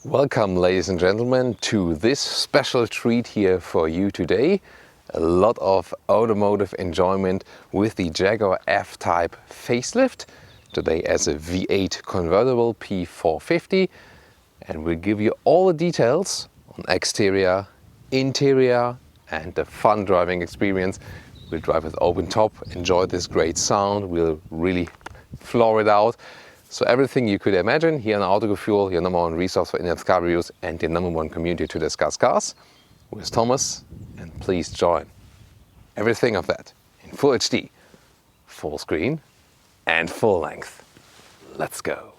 Welcome, ladies and gentlemen, to this special treat here for you today. A lot of automotive enjoyment with the Jaguar F-Type facelift, today as a V8 convertible P450, and we'll give you all the details on exterior, interior and the fun driving experience. We'll drive with open top, enjoy this great sound, we'll really floor it out. So everything you could imagine here on Autogefühl, your number one resource for in-depth car reviews and your number one community to discuss cars with Thomas, and please join everything of that in full HD, full screen and full length. Let's go.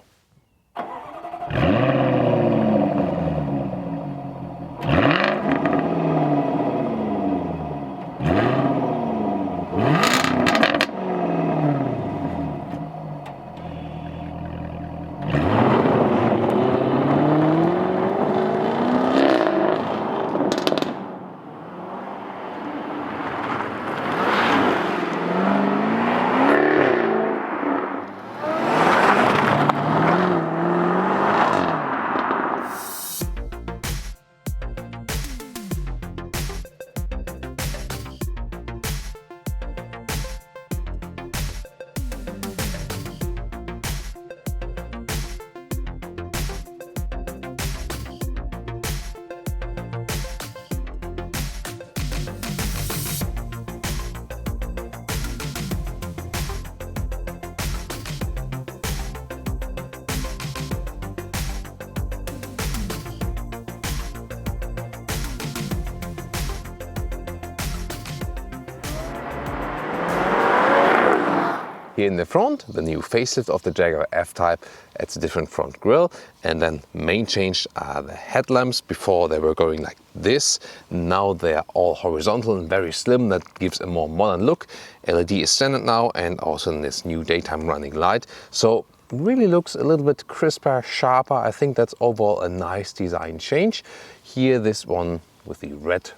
Here in the front, the new facelift of the Jaguar F-Type adds a different front grille, and then main change are the headlamps. Before they were going like this, now they are all horizontal and very slim. That gives a more modern look. LED is standard now, and also in this new daytime running light. So really looks a little bit crisper, sharper. I think that's overall a nice design change. Here this one with the red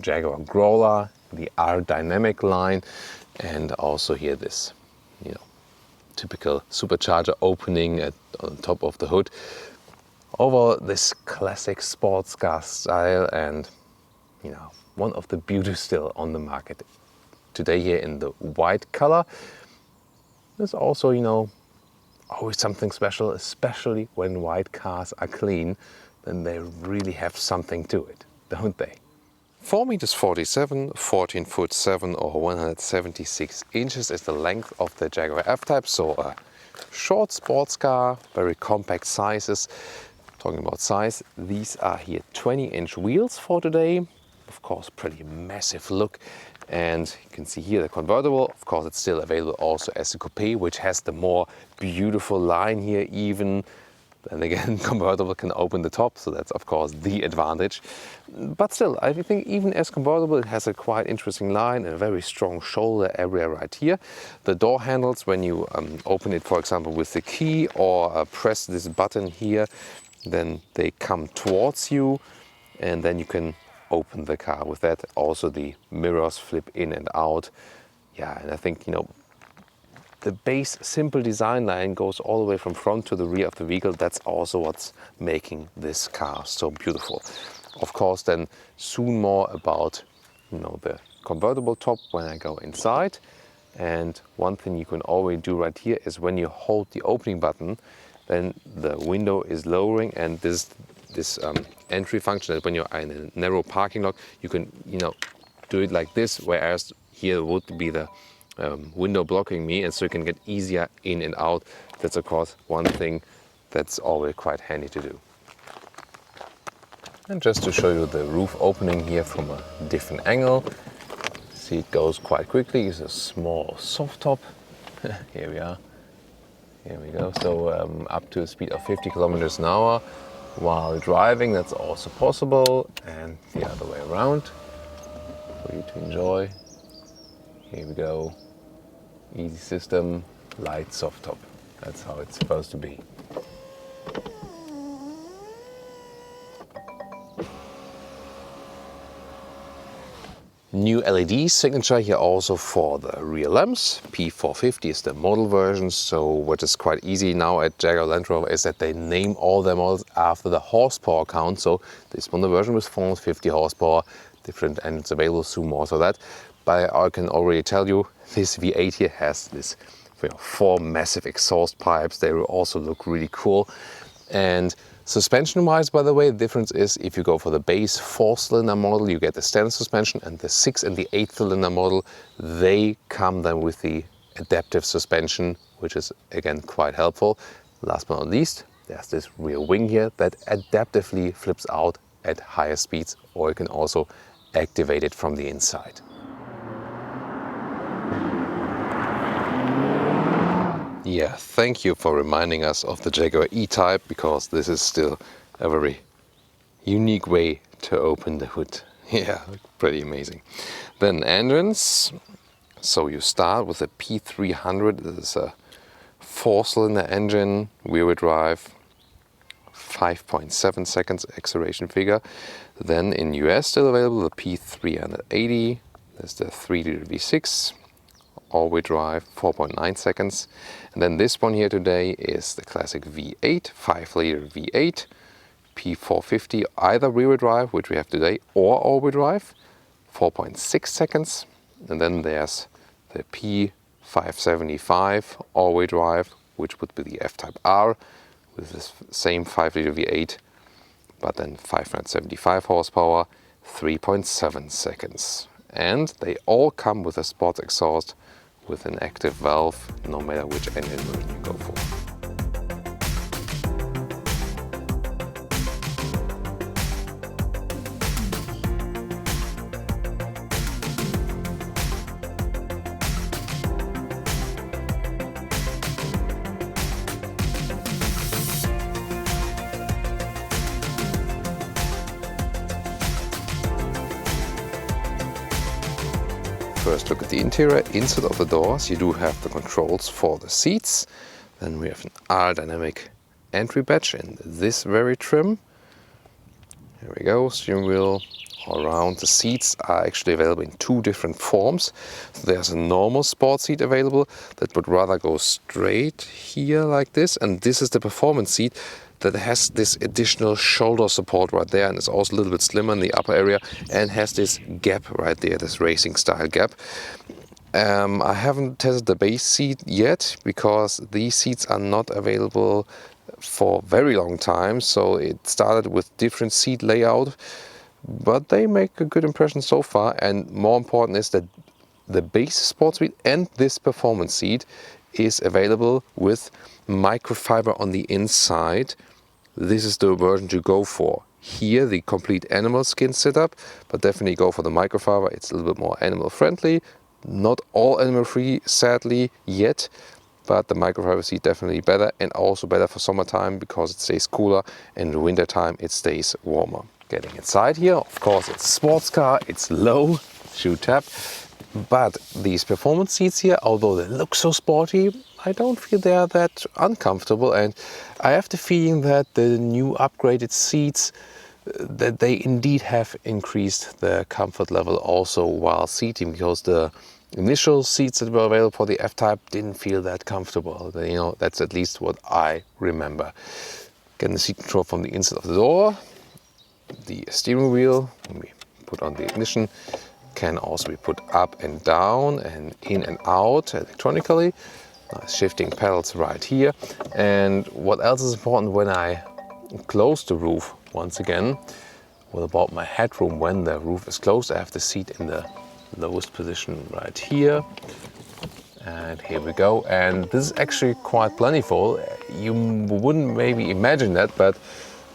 Jaguar Growler, the R Dynamic line, and also here this typical supercharger opening on top of the hood. Overall, this classic sports car style, and one of the beauties still on the market today here in the white color. There's also always something special, especially when white cars are clean, then they really have something to it, don't they? 4 meters 47, 14 foot 7 or 176 inches is the length of the Jaguar F-Type, so a short sports car, very compact sizes. Talking about size, these are here 20-inch wheels for today. Of course, pretty massive look. And you can see here the convertible. Of course, it's still available also as a coupe, which has the more beautiful line here even. And again, convertible can open the top, so that's of course the advantage. But still, I think even as convertible, it has a quite interesting line and a very strong shoulder area right here. The door handles, when you open it, for example, with the key or press this button here, then they come towards you, and then you can open the car with that. Also, the mirrors flip in and out. Yeah, and I think the base simple design line goes all the way from front to the rear of the vehicle. That's also what's making this car so beautiful. Of course, then soon more about the convertible top when I go inside. And one thing you can always do right here is when you hold the opening button, then the window is lowering, and this entry function, that when you're in a narrow parking lot, you can do it like this, whereas here would be the window blocking me, and so you can get easier in and out. That's of course one thing that's always quite handy to do. And just to show you the roof opening here from a different angle, see it goes quite quickly. It's a small soft top. Here we are. Here we go. So up to a speed of 50 kilometers an hour while driving, that's also possible, and the other way around for you to enjoy. Here we go. Easy system, light soft top. That's how it's supposed to be. New LED signature here also for the rear lamps. P450 is the model version, so what is quite easy now at Jaguar Land Rover is that they name all their models after the horsepower count. So this one, the version with 450 horsepower, different engines available, soon more so that. But I can already tell you, this V8 here has this 4 massive exhaust pipes. They will also look really cool. And suspension wise, by the way, the difference is if you go for the base 4-cylinder model, you get the standard suspension, and the 6 and the 8-cylinder model, they come then with the adaptive suspension, which is again quite helpful. Last but not least, there's this rear wing here that adaptively flips out at higher speeds, or you can also activate it from the inside. Yeah, thank you for reminding us of the Jaguar E-Type, because this is still a very unique way to open the hood. Yeah, pretty amazing. Then engines. So you start with a P300. This is a 4-cylinder engine, rear-wheel drive, 5.7 seconds acceleration figure. Then in US still available the P380. There's the 3-liter V6. All-wheel drive, 4.9 seconds. And then this one here today is the classic V8, 5-liter V8, P450, either rear-wheel drive, which we have today, or all-wheel drive, 4.6 seconds. And then there's the P575 all-wheel drive, which would be the F-Type R, with this same 5-liter V8, but then 575 horsepower, 3.7 seconds. And they all come with a sports exhaust with an active valve, no matter which engine version you go for. First look at the interior. Inside of the doors you do have the controls for the seats. Then we have an aerodynamic entry badge in this very trim. Here we go, steering wheel. All around the seats are actually available in 2 different forms. So there's a normal sport seat available that would rather go straight here like this, and this is the performance seat that has this additional shoulder support right there, and it's also a little bit slimmer in the upper area and has this gap right there, this racing style gap. I haven't tested the base seat yet because these seats are not available for a very long time, so it started with different seat layout, but they make a good impression so far. And more important is that the base sports seat and this performance seat is available with microfiber on the inside. This is the version to go for. Here the complete animal skin setup, but definitely go for the microfiber. It's a little bit more animal friendly. Not all animal free sadly yet, but the microfiber seat definitely better, and also better for summertime because it stays cooler, and in winter time it stays warmer. Getting inside here, of course it's a sports car, it's low, shoe tap, but these performance seats here, although they look so sporty, I don't feel they are that uncomfortable, and I have the feeling that the new upgraded seats, that they indeed have increased the comfort level also while seating, because the initial seats that were available for the F-Type didn't feel that comfortable. You know, that's at least what I remember. Getting the seat control from the inside of the door. The steering wheel, when we put on the ignition, can also be put up and down and in and out electronically. Nice shifting pedals right here. And what else is important when I close the roof, once again, what about my headroom when the roof is closed? I have the seat in the lowest position right here. And here we go. And this is actually quite plentiful. You wouldn't maybe imagine that, but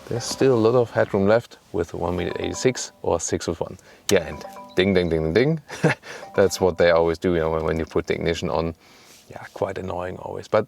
there's still a lot of headroom left with 1.86 m or 6'1". Yeah, and ding, ding, ding, ding. That's what they always do, you know, when you put the ignition on. Yeah, quite annoying always, but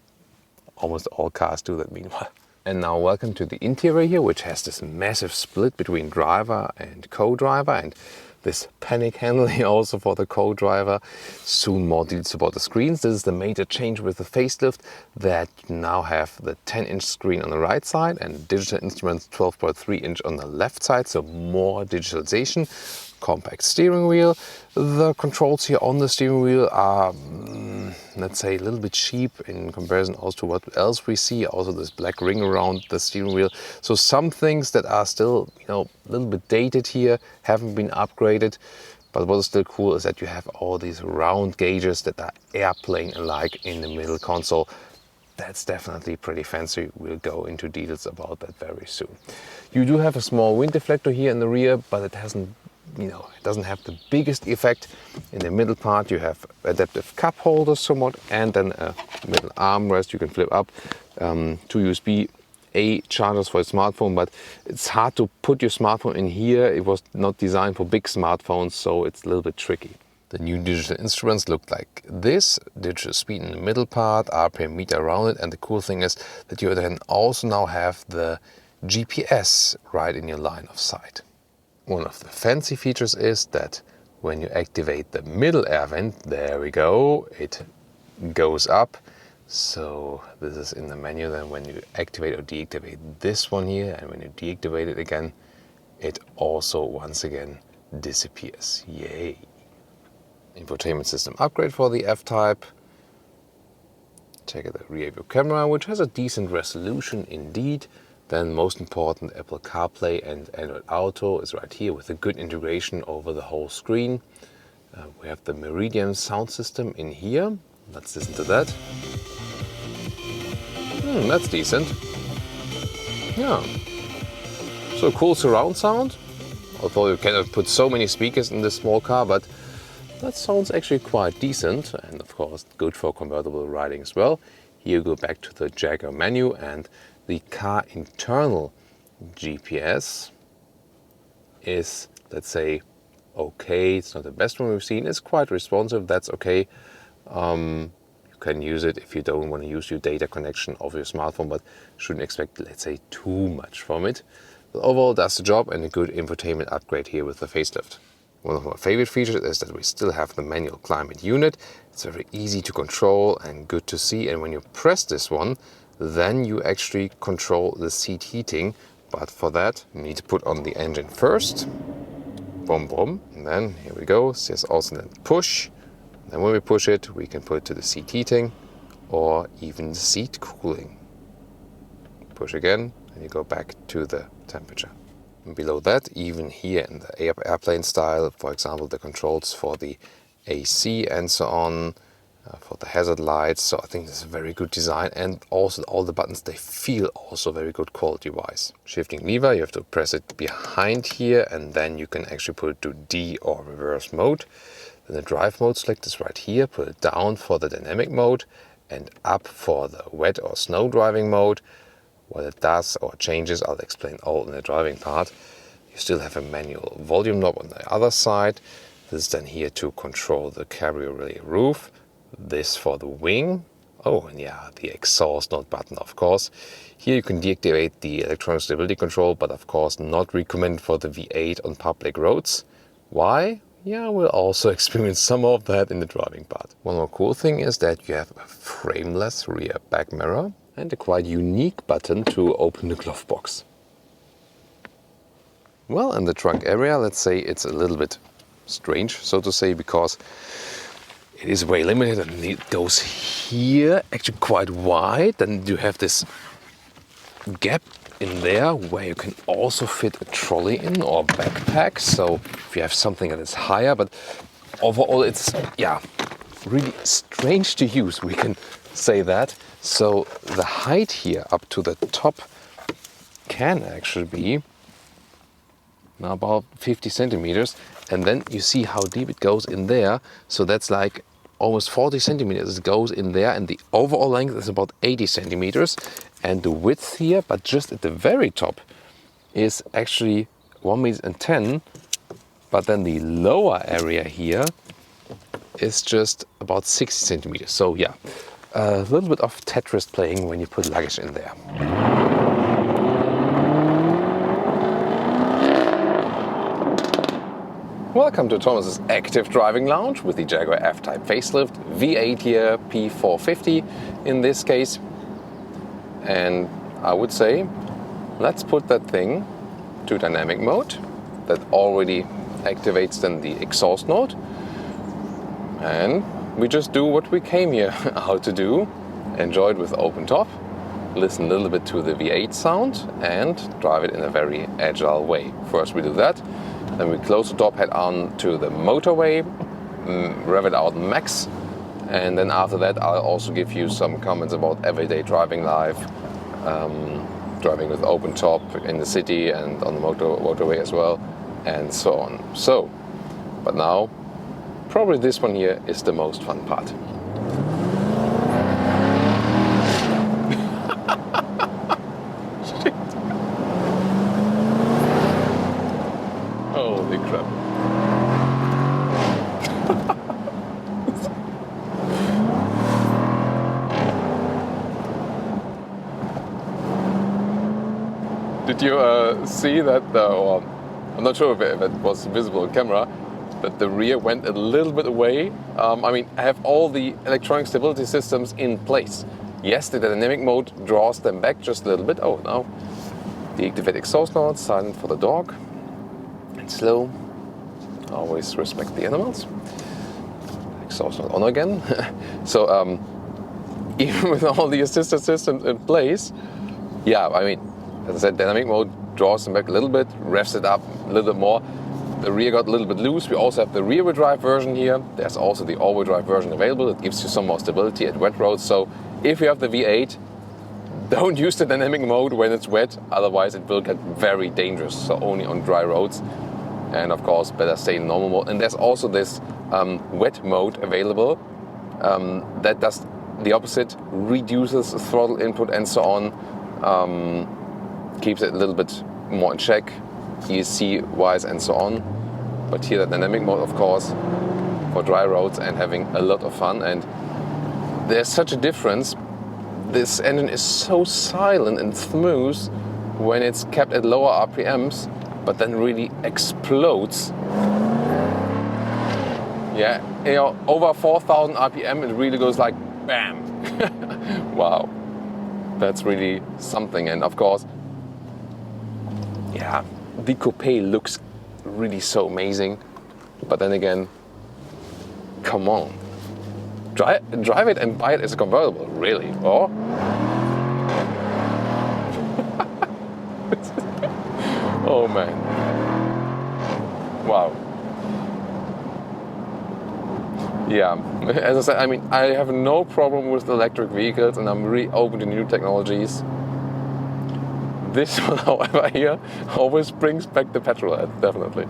almost all cars do that meanwhile. And now welcome to the interior here, which has this massive split between driver and co-driver, and this panic handling also for the co-driver. Soon more details about the screens. This is the major change with the facelift, that you now have the 10-inch screen on the right side and digital instruments 12.3 inch on the left side, so more digitalization. Compact steering wheel. The controls here on the steering wheel are let's say, a little bit cheap in comparison also to what else we see. Also this black ring around the steering wheel. So some things that are still, you know, a little bit dated here, haven't been upgraded. But what is still cool is that you have all these round gauges that are airplane-alike in the middle console. That's definitely pretty fancy. We'll go into details about that very soon. You do have a small wind deflector here in the rear, but it hasn't, you know, it doesn't have the biggest effect. In the middle part you have adaptive cup holders somewhat, and then a middle armrest you can flip up, 2 USB-A chargers for a smartphone, but it's hard to put your smartphone in here. It was not designed for big smartphones, so it's a little bit tricky. The new digital instruments look like this: digital speed in the middle part, RPM meter around it, and the cool thing is that you then also now have the GPS right in your line of sight. One of the fancy features is that when you activate the middle air vent, there we go, it goes up. So this is in the menu. Then when you activate or deactivate this one here, and when you deactivate it again, it also once again disappears. Yay! Infotainment system upgrade for the F-Type. Check out the rear view camera, which has a decent resolution indeed. Then most important, Apple CarPlay and Android Auto is right here with a good integration over the whole screen. We have the Meridian sound system in here. Let's listen to that. That's decent. Yeah. So cool surround sound. Although you cannot put so many speakers in this small car, but that sounds actually quite decent, and of course good for convertible riding as well. Here you go back to the Jaguar menu, and the car internal GPS is, let's say, okay. It's not the best one we've seen. It's quite responsive. That's okay. You can use it if you don't want to use your data connection of your smartphone, but shouldn't expect, let's say, too much from it. But overall, does the job, and a good infotainment upgrade here with the facelift. One of my favorite features is that we still have the manual climate unit. It's very easy to control and good to see. And when you press this one, then you actually control the seat heating. But for that, you need to put on the engine first. Boom, boom. And then here we go. There's also then push. And when we push it, we can put it to the seat heating or even the seat cooling. Push again, and you go back to the temperature. And below that, even here in the airplane style, for example, the controls for the AC and so on, for the hazard lights. So I think this is a very good design, and also all the buttons, they feel also very good quality wise. Shifting lever, you have to press it behind here, and then you can actually put it to D or reverse mode. Then the drive mode select is right here. Put it down for the dynamic mode and up for the wet or snow driving mode. What it does or changes, I'll explain all in the driving part. You still have a manual volume knob on the other side. This is then here to control the Cabriolet roof. This for the wing. Oh, and yeah, the exhaust note button, of course. Here you can deactivate the electronic stability control, but of course not recommended for the V8 on public roads. Why? Yeah, we'll also experience some of that in the driving part. One more cool thing is that you have a frameless rear back mirror and a quite unique button to open the glove box. Well, in the trunk area, let's say it's a little bit strange, so to say, because it is way limited and it goes here actually quite wide. Then you have this gap in there where you can also fit a trolley in or backpack. So if you have something that is higher, but overall it's, yeah, really strange to use, we can say that. So the height here up to the top can actually be about 50 centimeters. And then you see how deep it goes in there. So that's like almost 40 centimeters it goes in there, and the overall length is about 80 centimeters. And the width here, but just at the very top, is actually 1.10 meters. But then the lower area here is just about 60 centimeters. So yeah, a little bit of Tetris playing when you put luggage in there. Welcome to Thomas's Active Driving Lounge with the Jaguar F-Type Facelift, V8 here, P450 in this case. And I would say, let's put that thing to dynamic mode. That already activates then the exhaust note. And we just do what we came here how to do. Enjoy it with open top, listen a little bit to the V8 sound and drive it in a very agile way. First we do that, then we close the top, head on to the motorway, rev it out max, and then after that I'll also give you some comments about everyday driving life, driving with open top in the city and on the motorway as well, and so on. So, but now, probably this one here is the most fun part. Holy crap. Did you see that, or I'm not sure if it was visible on camera, but the rear went a little bit away. I mean, I have all the electronic stability systems in place. Yes, the dynamic mode draws them back just a little bit. Oh, now deactivate exhaust notes, silent for the dog, and slow. Always respect the animals. Exhaust note on again. So even with all the assisted systems in place, yeah, I mean, as I said, dynamic mode draws them back a little bit, revs it up a little bit more. The rear got a little bit loose. We also have the rear-wheel drive version here. There's also the all-wheel drive version available. It gives you some more stability at wet roads. So if you have the V8, don't use the dynamic mode when it's wet. Otherwise it will get very dangerous. So only on dry roads. And of course, better stay in normal mode. And there's also this wet mode available that does the opposite, reduces throttle input and so on. Keeps it a little bit more in check, ESC-wise and so on. But here the dynamic mode, of course, for dry roads and having a lot of fun. And there's such a difference. This engine is so silent and smooth when it's kept at lower RPMs, but then really explodes. Yeah, you know, over 4,000 RPM, it really goes like bam. Wow, that's really something. And of course, yeah, the coupe looks really so amazing, but then again, come on, drive it and buy it as a convertible, really? Or oh man, wow. Yeah, as I said, I mean, I have no problem with electric vehicles, and I'm really open to new technologies. This one, however, here always brings back the petrol head, definitely.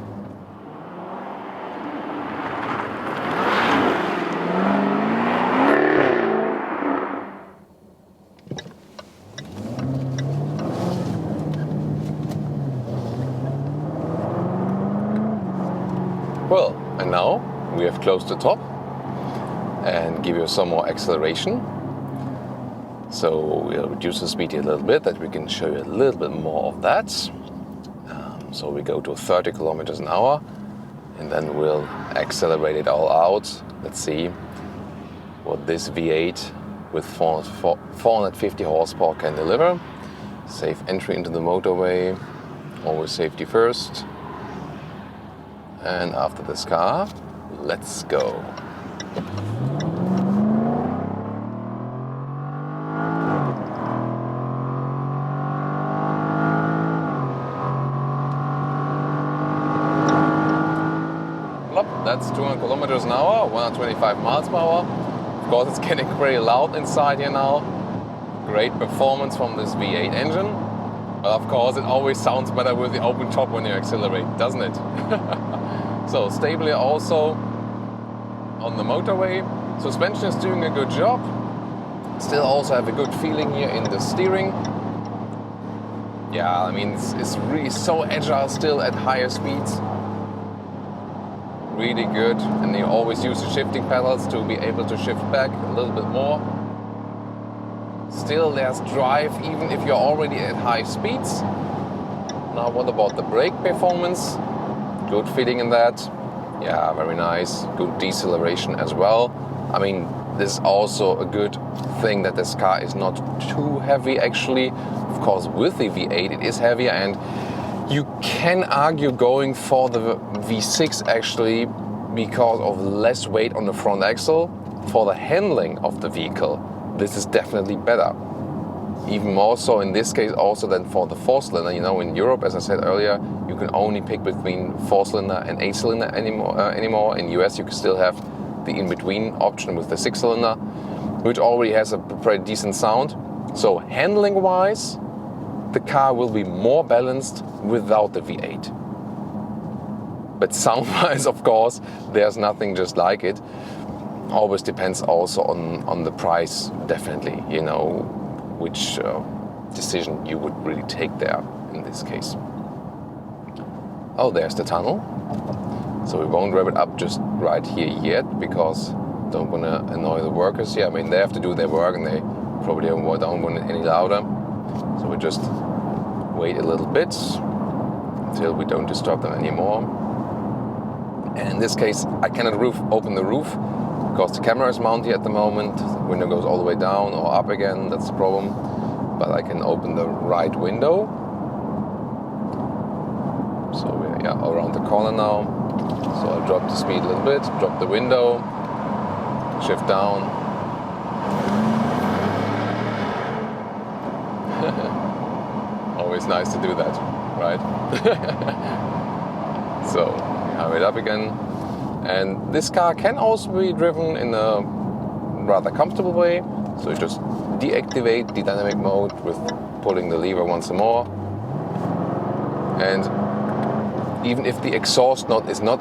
Well, and now we have closed the top and give you some more acceleration. So we'll reduce the speed here a little bit, that we can show you a little bit more of that. So we go to 30 kilometers an hour and then we'll accelerate it all out. Let's see what this V8 with 450 horsepower can deliver. Safe entry into the motorway, always safety first. And after this car, let's go. That's 200 kilometers an hour, 125 miles per hour. Of course, it's getting very loud inside here now. Great performance from this V8 engine. But of course, it always sounds better with the open top when you accelerate, doesn't it? So stable here also on the motorway. Suspension is doing a good job. Still also have a good feeling here in the steering. Yeah, I mean, it's really so agile still at higher speeds. Really good, and you always use the shifting pedals to be able to shift back a little bit more. Still there's drive even if you're already at high speeds. Now what about the brake performance? Good feeling in that. Yeah, very nice. Good deceleration as well. I mean, this is also a good thing that this car is not too heavy actually. Of course, with the V8 it is heavier, and you can argue going for the V6 actually because of less weight on the front axle. for the handling of the vehicle, this is definitely better. Even more so in this case also than for the 4-cylinder. You know, in Europe, as I said earlier, you can only pick between 4-cylinder and 8-cylinder anymore. In US, you can still have the in-between option with the 6-cylinder, which already has a pretty decent sound. So handling-wise, the car will be more balanced without the V8. But sound-wise, of course, there's nothing just like it. Always depends also on the price, definitely, you know, which decision you would really take there in this case. Oh, there's the tunnel. So we won't wrap it up just right here yet, because don't want to annoy the workers here. I mean, they have to do their work and they probably don't want it any louder. So we just wait a little bit until we don't disturb them anymore. And in this case, I cannot open the roof because the camera is mounted at the moment. The window goes all the way down or up again, that's the problem. But I can open the right window. So we're around the corner now. So I'll drop the speed a little bit, drop the window, shift down. Always nice to do that, right? So have it up again. And this car can also be driven in a rather comfortable way. So you just deactivate the dynamic mode with pulling the lever once more. And even if the exhaust note is not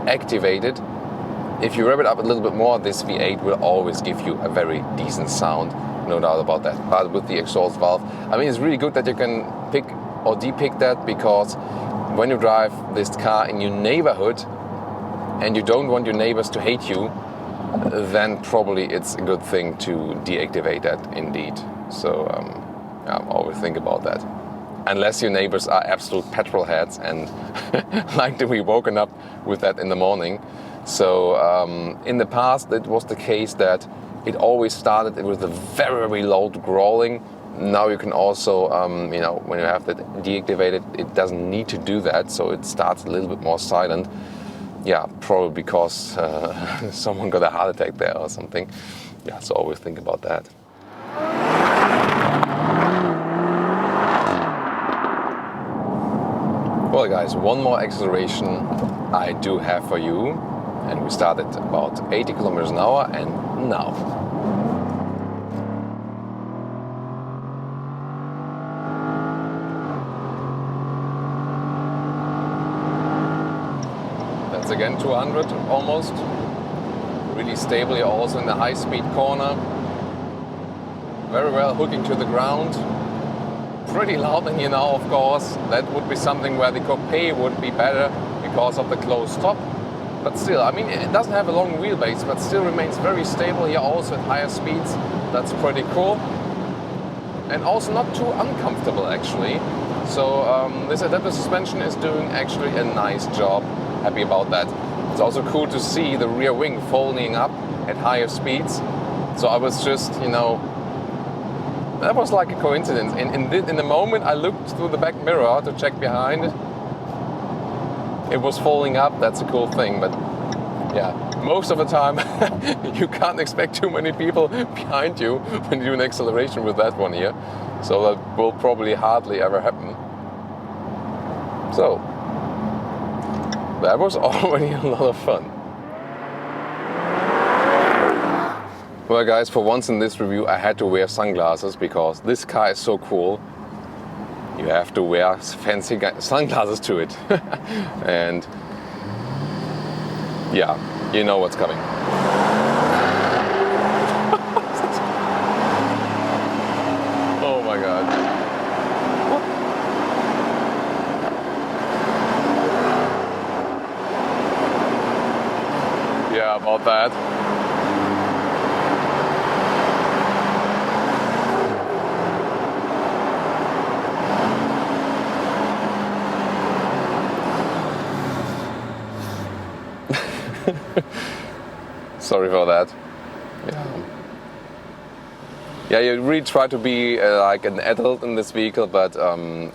activated, if you rev it up a little bit more, this V8 will always give you a very decent sound, no doubt about that. But with the exhaust valve, I mean, it's really good that you can pick or depick that, because when you drive this car in your neighborhood and you don't want your neighbors to hate you, then probably it's a good thing to deactivate that indeed. So always think about that. Unless your neighbors are absolute petrol heads and like to be woken up with that in the morning. So in the past it was the case that it always started with a very, very loud growling. Now you can also, when you have that deactivated, it doesn't need to do that, so it starts a little bit more silent. Yeah, probably because someone got a heart attack there or something. Yeah, so always think about that. Well guys, one more acceleration I do have for you, and we start at about 80 kilometers an hour, and now. That's again 200 almost. Really stably also in the high speed corner. Very well hooking to the ground. Pretty loud in here now, of course. That would be something where the coupe would be better because of the closed top. But still, I mean, it doesn't have a long wheelbase, but still remains very stable here also at higher speeds. That's pretty cool. And also not too uncomfortable actually. So this adaptive suspension is doing actually a nice job. Happy about that. It's also cool to see the rear wing folding up at higher speeds. So I was just, that was like a coincidence. In the moment I looked through the back mirror to check behind, it was folding up. That's a cool thing. But yeah, most of the time you can't expect too many people behind you when you do an acceleration with that one here. So that will probably hardly ever happen. So that was already a lot of fun. Well guys, for once in this review I had to wear sunglasses because this car is so cool. You have to wear fancy sunglasses to it. And yeah, you know what's coming. Oh my god. Yeah, about that. Sorry for that. Yeah, you really try to be like an adult in this vehicle, but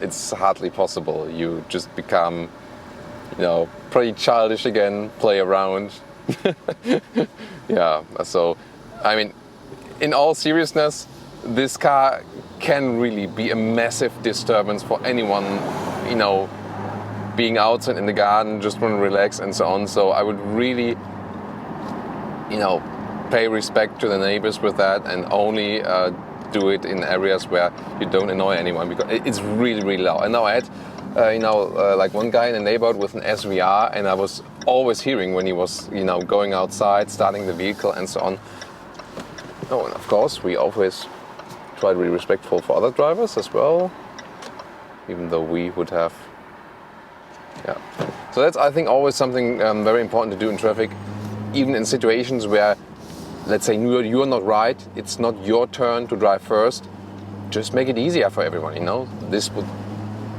it's hardly possible. You just become, pretty childish again, play around, Yeah, so I mean, in all seriousness, this car can really be a massive disturbance for anyone, you know, being outside in the garden, just want to relax and so on. So I would really, you know, pay respect to the neighbors with that, and only do it in areas where you don't annoy anyone, because it's really, really loud. And now I had, like one guy in the neighborhood with an SVR, and I was always hearing when he was, you know, going outside, starting the vehicle and so on. Oh, and of course, we always try to be respectful for other drivers as well, even though we would have, yeah. So that's, I think, always something very important to do in traffic, even in situations where, let's say, you're not right, it's not your turn to drive first, just make it easier for everyone, you know. This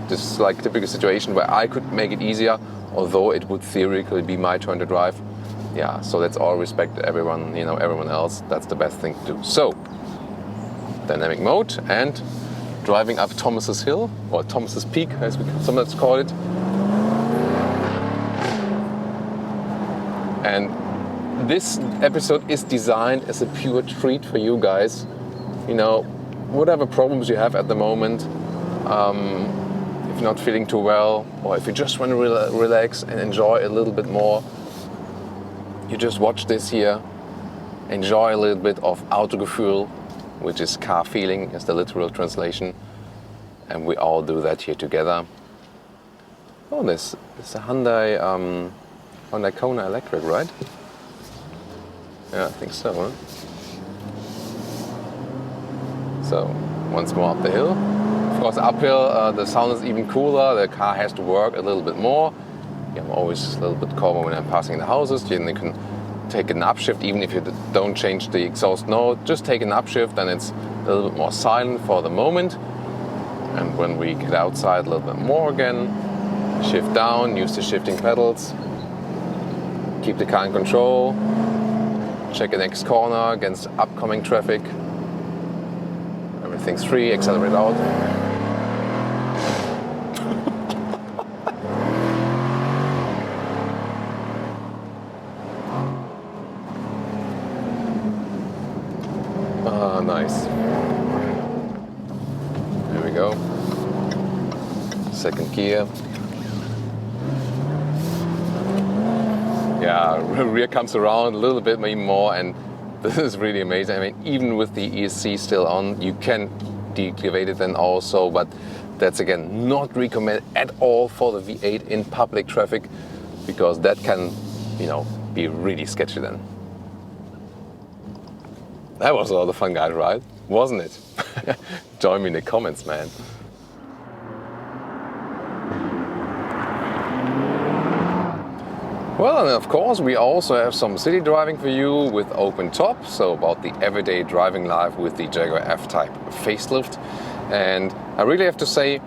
is like a typical situation where I could make it easier, although it would theoretically be my turn to drive. Yeah, so let's all respect everyone, you know, everyone else. That's the best thing to do. So, dynamic mode and driving up Thomas's Hill, or Thomas's Peak, as we sometimes call it. And this episode is designed as a pure treat for you guys. You know, whatever problems you have at the moment, if you're not feeling too well, or if you just want to relax and enjoy a little bit more, you just watch this here, enjoy a little bit of Autogefühl, which is car feeling, is the literal translation, and we all do that here together. Oh, this is a Hyundai Kona electric, right? Yeah, I think so, huh? So, once more up the hill. Of course, uphill, the sound is even cooler, the car has to work a little bit more. Yeah, I'm always a little bit calmer when I'm passing the houses. Then you can take an upshift, even if you don't change the exhaust note, just take an upshift and it's a little bit more silent for the moment. And when we get outside a little bit more again, shift down, use the shifting pedals, keep the car in control, check the next corner against upcoming traffic. Everything's free, accelerate out. Nice. There we go. Second gear. Yeah, rear comes around a little bit, maybe more, and this is really amazing. I mean, even with the ESC still on, you can declavate it then also, but that's again not recommended at all for the V8 in public traffic, because that can, you know, be really sketchy then. That was a lot of fun, guys, right? Wasn't it? Join me in the comments, man. Well, and of course, we also have some city driving for you with open top, so about the everyday driving life with the Jaguar F-TYPE Facelift. And I really have to say,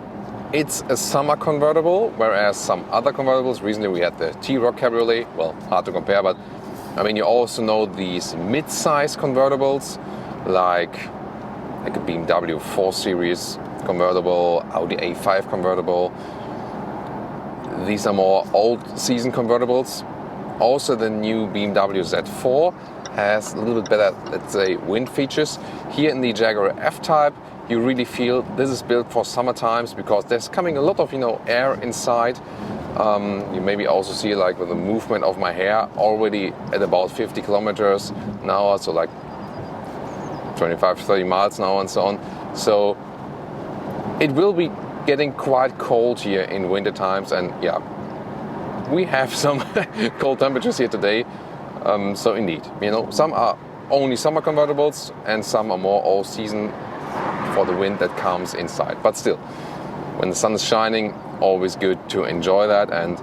it's a summer convertible, whereas some other convertibles, recently we had the T-Roc Cabriolet, well, hard to compare, but I mean, you also know these mid-size convertibles, like a BMW 4 Series convertible, Audi A5 convertible. These are more old-season convertibles. Also, the new BMW Z4 has a little bit better, let's say, wind features. Here in the Jaguar F-TYPE, you really feel this is built for summer times, because there's coming a lot of, you know, air inside. You maybe also see, like, with the movement of my hair already at about 50 kilometers an hour, so like 25 to 30 miles an hour and so on. So it will be getting quite cold here in winter times, and yeah, we have some cold temperatures here today. So indeed, you know, some are only summer convertibles and some are more all season for the wind that comes inside. But still, when the sun is shining, always good to enjoy that. And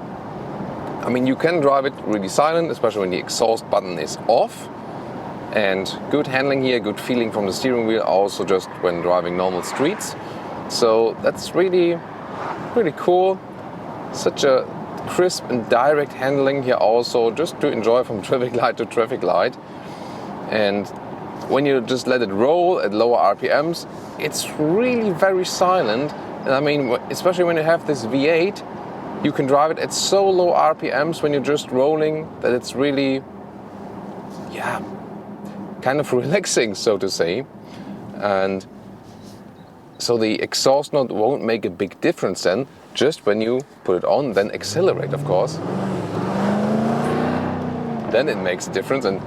I mean, you can drive it really silent, especially when the exhaust button is off. And good handling here, good feeling from the steering wheel, also just when driving normal streets. So that's really, really cool. Such a crisp and direct handling here also, just to enjoy from traffic light to traffic light. And when you just let it roll at lower RPMs, it's really very silent. And I mean, especially when you have this V8, you can drive it at so low RPMs when you're just rolling that it's really, yeah, kind of relaxing, so to say. And so the exhaust note won't make a big difference then, just when you put it on, then accelerate, of course. Then it makes a difference, and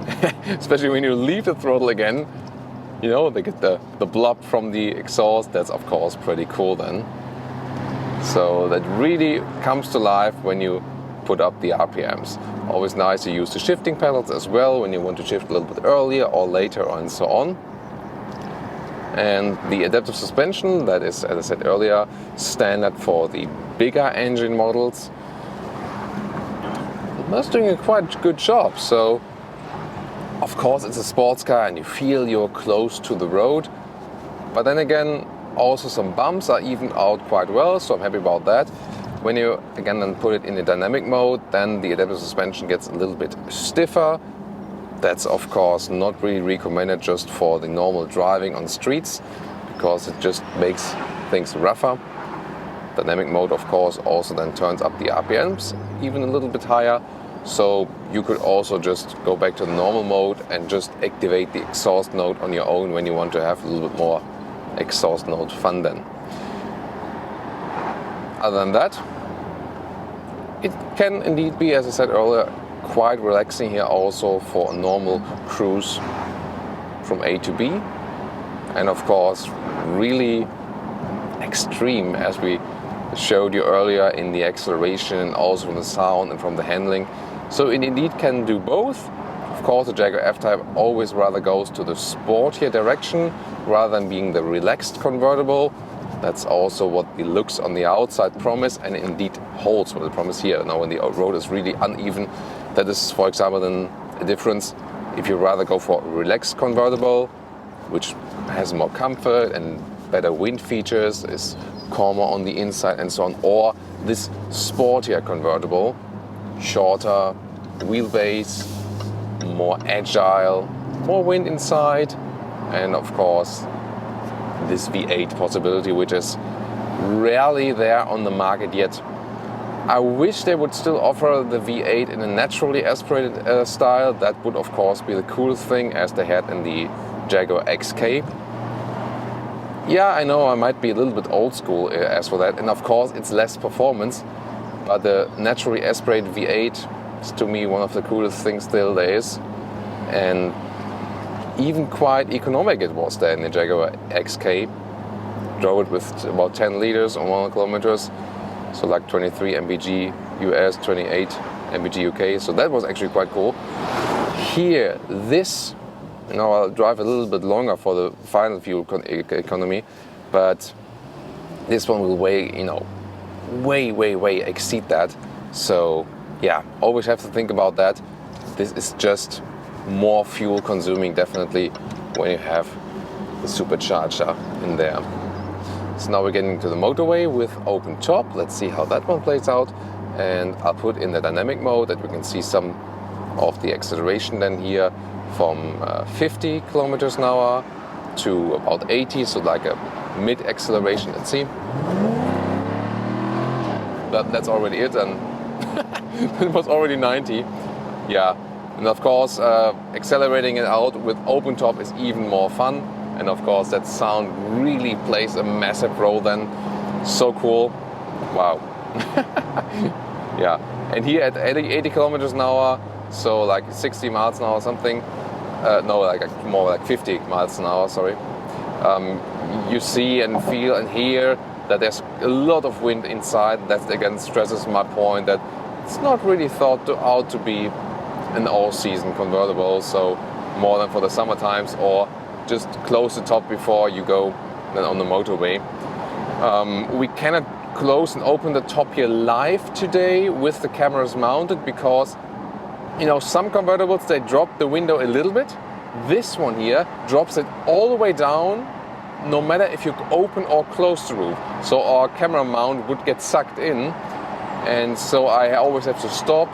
especially when you leave the throttle again, you know, they get the blob from the exhaust. That's of course pretty cool then. So that really comes to life when you put up the RPMs. Always nice to use the shifting pedals as well when you want to shift a little bit earlier or later and so on. And the adaptive suspension, that is, as I said earlier, standard for the bigger engine models. That's doing a quite good job. So of course it's a sports car and you feel you're close to the road, but then again also some bumps are evened out quite well, so I'm happy about that. When you again then put it in the dynamic mode, then the adaptive suspension gets a little bit stiffer. That's of course not really recommended just for the normal driving on streets, because it just makes things rougher. Dynamic mode of course also then turns up the RPMs even a little bit higher. So you could also just go back to the normal mode and just activate the exhaust note on your own when you want to have a little bit more exhaust note fun then. Other than that, it can indeed be, as I said earlier, quite relaxing here also for a normal cruise from A to B. And of course, really extreme, as we showed you earlier, in the acceleration and also from the sound and from the handling. So it indeed can do both. Of course, the Jaguar F-Type always rather goes to the sportier direction rather than being the relaxed convertible. That's also what the looks on the outside promise, and indeed holds what it promise here. Now when the road is really uneven, that is, for example, then a difference if you rather go for a relaxed convertible, which has more comfort and better wind features, is calmer on the inside and so on, or this sportier convertible, shorter wheelbase, more agile, more wind inside, and of course this V8 possibility, which is rarely there on the market yet. I wish they would still offer the V8 in a naturally aspirated style. That would of course be the coolest thing, as they had in the Jaguar XK. Yeah, I know I might be a little bit old school as for that, and of course it's less performance, but the naturally aspirated V8 is to me one of the coolest things still there is, and even quite economic it was there in the Jaguar XK. Drove it with about 10 liters on 100 kilometers, so like 23 mpg US, 28 mpg UK, so that was actually quite cool. Here, this, you know, I'll drive a little bit longer for the final fuel economy, but this one will way exceed that. So yeah, always have to think about that. This is just more fuel consuming definitely when you have the supercharger in there. So now we're getting to the motorway with open top. Let's see how that one plays out, and I'll put in the dynamic mode that we can see some of the acceleration then here from 50 kilometers an hour to about 80, so like a mid acceleration. Let's see. That's already it, and it was already 90. Yeah, and of course accelerating it out with open top is even more fun, and of course that sound really plays a massive role then. So cool. Wow. Yeah, and here at 80 kilometers an hour, so like 60 miles an hour or something, more like 50 miles an hour, sorry, you see and feel and hear that there's a lot of wind inside. That again stresses my point that it's not really thought out to be an all-season convertible, so more than for the summer times, or just close the top before you go then on the motorway. We cannot close and open the top here live today with the cameras mounted, because you know, some convertibles, they drop the window a little bit. This one here drops it all the way down, no matter if you open or close the roof. So our camera mount would get sucked in, and so I always have to stop,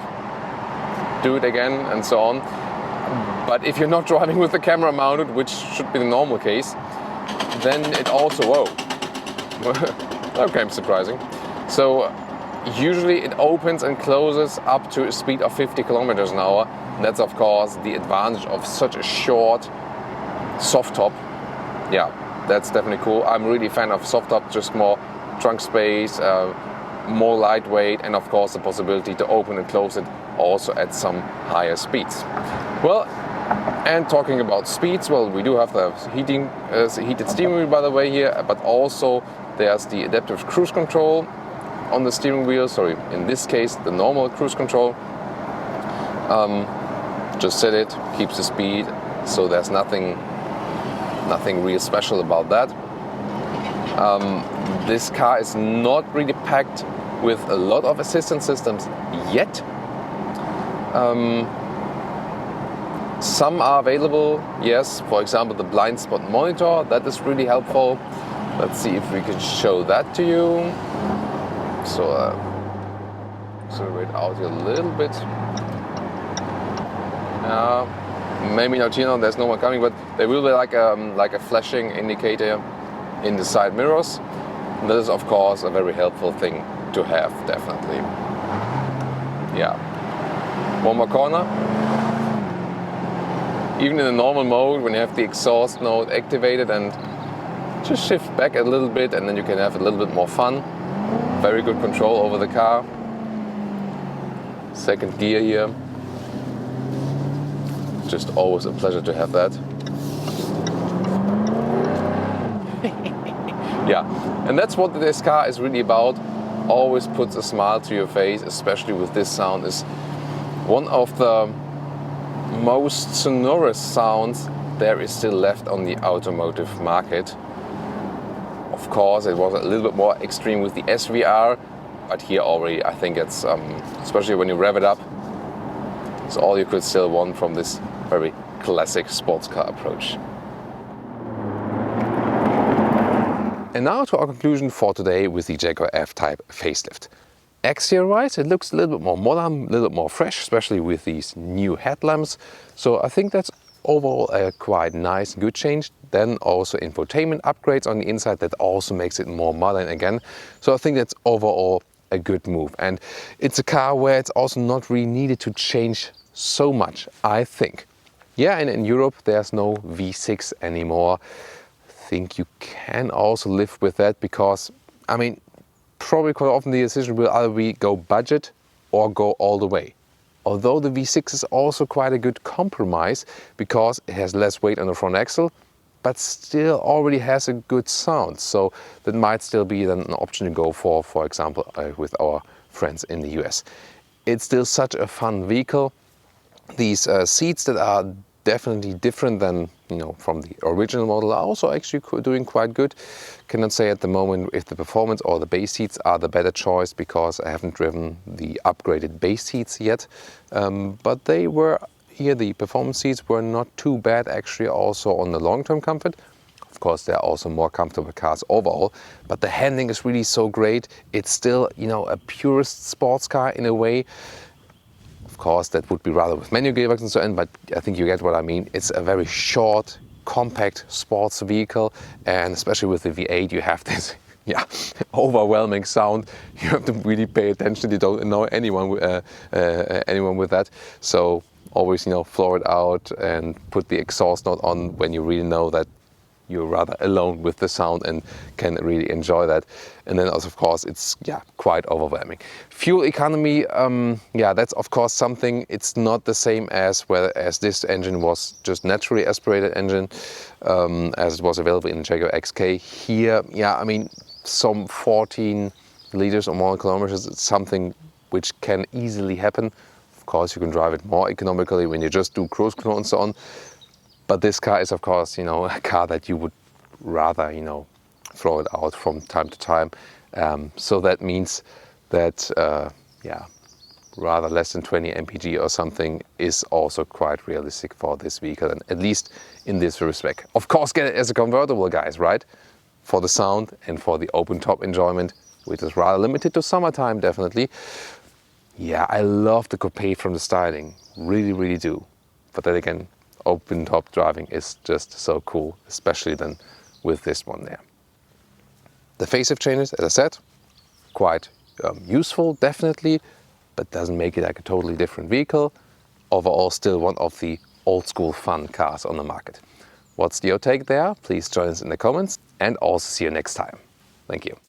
do it again, and so on. But if you're not driving with the camera mounted, which should be the normal case, then it also, whoa, okay, surprising. So usually it opens and closes up to a speed of 50 kilometers an hour. And that's of course the advantage of such a short soft top. Yeah, that's definitely cool. I'm really a fan of soft top, just more trunk space, more lightweight, and of course the possibility to open and close it also at some higher speeds. Well, and talking about speeds, well, we do have the heated steering wheel, by the way, here, but also there's the adaptive cruise control on the steering wheel. Sorry, in this case, the normal cruise control. Just set it, keeps the speed, so there's nothing real special about that. This car is not really packed with a lot of assistance systems yet. Some are available, yes, for example the blind spot monitor, that is really helpful. Let's see if we can show that to you. So accelerate out here a little bit. Maybe not here, there's no one coming, but there will be like a flashing indicator in the side mirrors. And that is of course a very helpful thing to have, definitely. Yeah. One more corner. Even in the normal mode, when you have the exhaust mode activated, and just shift back a little bit and then you can have a little bit more fun. Very good control over the car. Second gear here. Just always a pleasure to have that. Yeah, and that's what this car is really about. Always puts a smile to your face, especially with this sound. Is one of the most sonorous sounds there is still left on the automotive market. Of course, it was a little bit more extreme with the SVR, but here already I think it's, especially when you rev it up, it's all you could still want from this very classic sports car approach. And now to our conclusion for today with the Jaguar F-Type Facelift. Exterior-wise, it looks a little bit more modern, a little bit more fresh, especially with these new headlamps. So I think that's overall a quite nice, good change. Then also infotainment upgrades on the inside that also makes it more modern again. So I think that's overall a good move. And it's a car where it's also not really needed to change so much, I think. Yeah, and in Europe there's no V6 anymore. I think you can also live with that because, I mean, probably quite often the decision will either be go budget or go all the way. Although the V6 is also quite a good compromise because it has less weight on the front axle, but still already has a good sound. So that might still be then an option to go for example, with our friends in the US. It's still such a fun vehicle. These seats that are definitely different than, you know, from the original model are also actually doing quite good. Cannot say at the moment if the performance or the base seats are the better choice because I haven't driven the upgraded base seats yet. But they were here, the performance seats were not too bad actually also on the long-term comfort. Of course, there are also more comfortable cars overall, but the handling is really so great. It's still, you know, a purist sports car in a way. Of course, that would be rather with manual gearbox and so on, but I think you get what I mean. It's a very short, compact sports vehicle, and especially with the V8, you have this overwhelming sound. You have to really pay attention. You don't know anyone with that. So always, you know, floor it out and put the exhaust note on when you really know that you're rather alone with the sound and can really enjoy that. And then also, of course, it's quite overwhelming. Fuel economy, that's of course something. It's not the same as this engine was just naturally aspirated engine as it was available in the Jaguar XK. Here, I mean, some 14 liters or more kilometers, it's something which can easily happen. Of course, you can drive it more economically when you just do cruise control and so on. But this car is, of course, you know, a car that you would rather, you know, throw it out from time to time. So that means that, rather less than 20 mpg or something is also quite realistic for this vehicle, and at least in this respect. Of course, get it as a convertible, guys, right? For the sound and for the open top enjoyment, which is rather limited to summertime, definitely. Yeah, I love the coupe from the styling, really, really do. But then again, open top driving is just so cool, especially then with this one there. The facelift changes, as I said, quite useful, definitely, but doesn't make it like a totally different vehicle. Overall, still one of the old school fun cars on the market. What's your take there? Please join us in the comments, and also see you next time. Thank you.